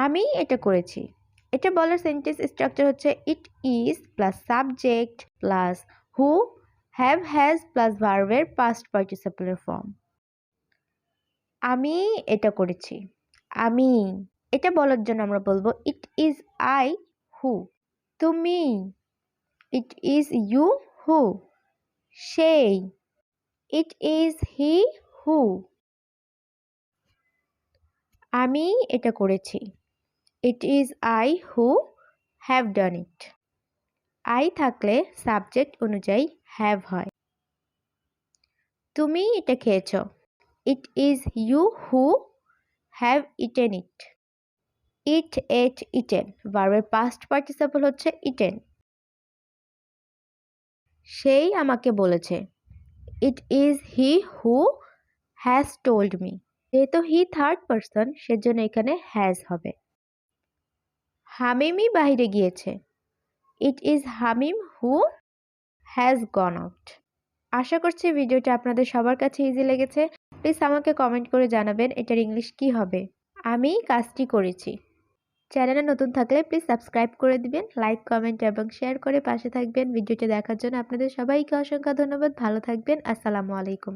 আমি এটা করেছি। এটা বলার সেন্টেন্স স্ট্রাকচার হচ্ছে it is plus subject plus who have has plus ভার্বের পাস্ট পার্টিসিপেলের ফর্ম। আমি এটা করেছি। আমি এটা বলার জন্য আমরা বলবো ইট ইজ আই হু। তুমি ইট ইজ ইউ হু। সেই ইট ইজ হি হু। আমি এটা করেছি। It is I who have done it. I থাকলে সাবজেক্ট অনুযায়ী হ্যাভ হয়। তুমি এটা খেয়েছ। It is you who have eaten it. Eat ate eaten ভার্বের পাস্ট পার্টিসিপল হচ্ছে ইটেন। সেই আমাকে বলেছে। It is he who has told me. যেহেতু হি থার্ড পারসন সেজন্য এখানে হ্যাজ হবে। হামিমই বাইরে গিয়েছে। It is Hamim who has gone out. আশা করছি ভিডিওটা আপনাদের সবার কাছে ইজি লেগেছে। প্লিজ আমাকে কমেন্ট করে জানাবেন এটার ইংলিশ কি হবে। আমি কাজটি করেছি। চ্যানেলে নতুন থাকলে প্লিজ সাবস্ক্রাইব করে দিবেন, লাইক কমেন্ট এবং শেয়ার করে পাশে থাকবেন। ভিডিওটি দেখার জন্য আপনাদের সবাইকে অসংখ্য ধন্যবাদ। ভালো থাকবেন। আসসালামু আলাইকুম।